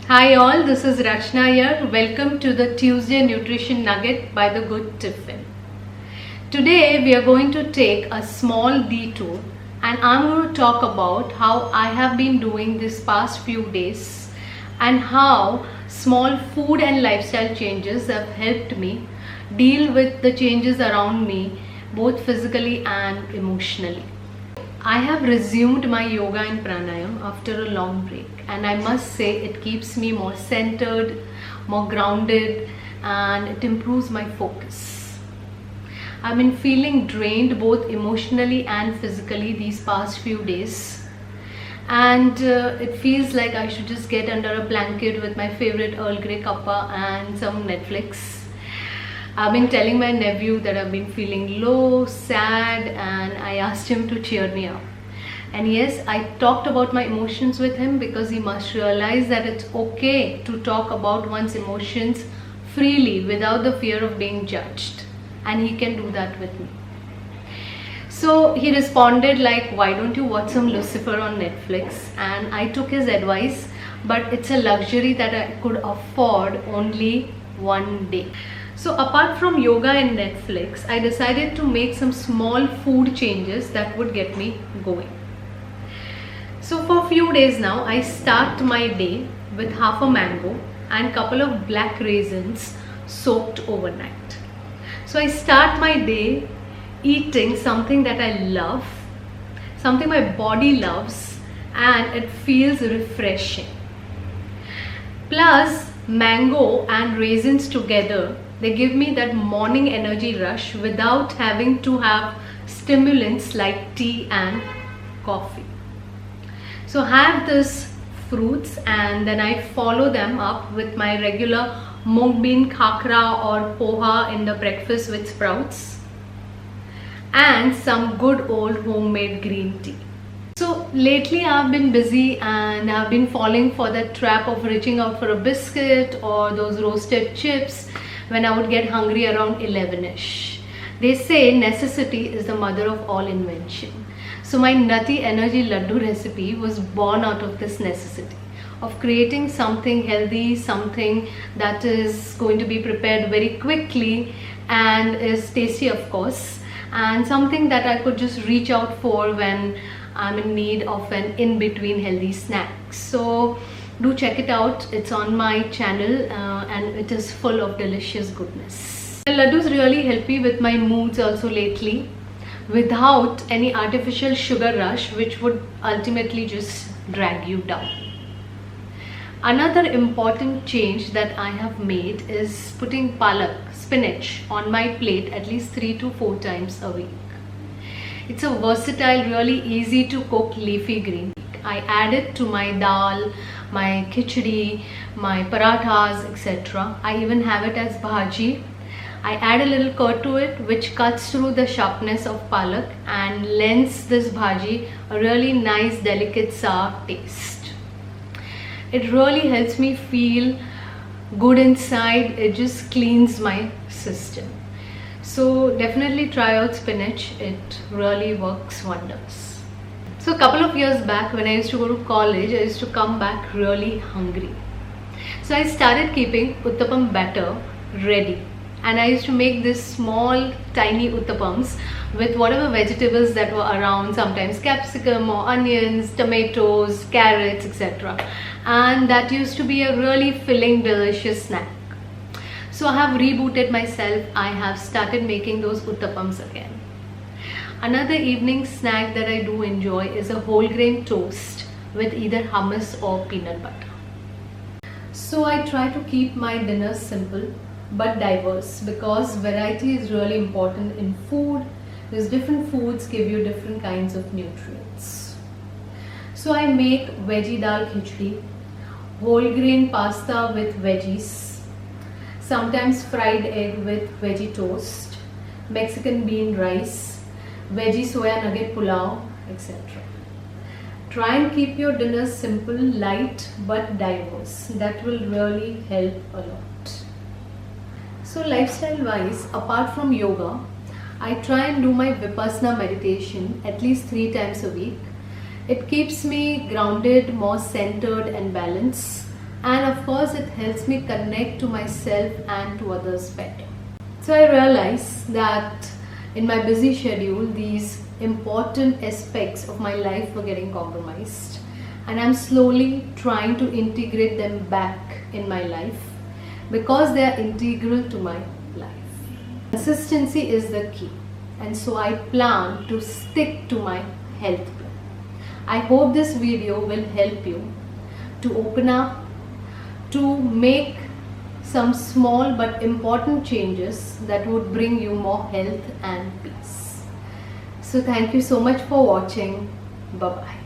Hi all, this is Rachna here. Welcome to the Tuesday Nutrition Nugget by The Good Tiffin. Today we are going to take a small detour and I'm going to talk about how I have been doing this past few days and how small food and lifestyle changes have helped me deal with the changes around me, both physically and emotionally. I have resumed my yoga and pranayam after a long break, and I must say it keeps me more centered, more grounded, and it improves my focus. I've been feeling drained both emotionally and physically these past few days, and it feels like I should just get under a blanket with my favorite Earl Grey cuppa and some Netflix. I've been telling my nephew that I've been feeling low, sad, and I asked him to cheer me up. And yes, I talked about my emotions with him because he must realize that it's okay to talk about one's emotions freely without the fear of being judged. And he can do that with me. So he responded like, why don't you watch some Lucifer on Netflix? And I took his advice, but it's a luxury that I could afford only one day. So apart from yoga and Netflix, I decided to make some small food changes that would get me going. So for a few days now, I start my day with half a mango and couple of black raisins soaked overnight. So I start my day eating something that I love, something my body loves, and it feels refreshing. Plus, mango and raisins together, they give me that morning energy rush without having to have stimulants like tea and coffee. So I have these fruits and then I follow them up with my regular mung bean khakra or poha in the breakfast with sprouts and some good old homemade green tea. So lately I've been busy and I've been falling for that trap of reaching out for a biscuit or those roasted chips when I would get hungry around 11ish. They say necessity is the mother of all invention. So my nutty energy laddu recipe was born out of this necessity of creating something healthy, something that is going to be prepared very quickly and is tasty of course, and something that I could just reach out for when I'm in need of an in-between healthy snack. So do check it out. It's on my channel and it is full of delicious goodness. The laddus really help me with my moods also lately without any artificial sugar rush which would ultimately just drag you down. Another important change that I have made is putting palak, spinach, on my plate at least 3 to 4 times a week. It's a versatile, really easy to cook leafy green. I add it to my dal, my khichdi, my parathas, etc. I even have it as bhaji. I add a little curd to it which cuts through the sharpness of palak and lends this bhaji a really nice delicate sour taste. It really helps me feel good inside. It just cleans my system. So definitely try out spinach. It really works wonders. So a couple of years back when I used to go to college, I used to come back really hungry. So I started keeping uttapam batter ready. And I used to make this small tiny uttapams with whatever vegetables that were around, sometimes capsicum or onions, tomatoes, carrots, etc. And that used to be a really filling, delicious snack. So I have rebooted myself. I have started making those uttapams again. Another evening snack that I do enjoy is a whole grain toast with either hummus or peanut butter. So I try to keep my dinners simple but diverse because variety is really important in food. Because different foods give you different kinds of nutrients. So I make veggie dal khichdi, whole grain pasta with veggies, sometimes fried egg with veggie toast, Mexican bean rice, veggie soya nugget pulao, etc. Try and keep your dinners simple, light but diverse. That will really help a lot. So lifestyle wise, apart from yoga, I try and do my Vipassana meditation at least 3 times a week. It keeps me grounded, more centered and balanced. and of course it helps me connect to myself and to others better. So I realize that in my busy schedule these important aspects of my life were getting compromised, and I'm slowly trying to integrate them back in my life because they are integral to my life. Consistency is the key, and so I plan to stick to my health plan. I hope this video will help you to open up, to make some small but important changes that would bring you more health and peace. So thank you so much for watching. Bye bye.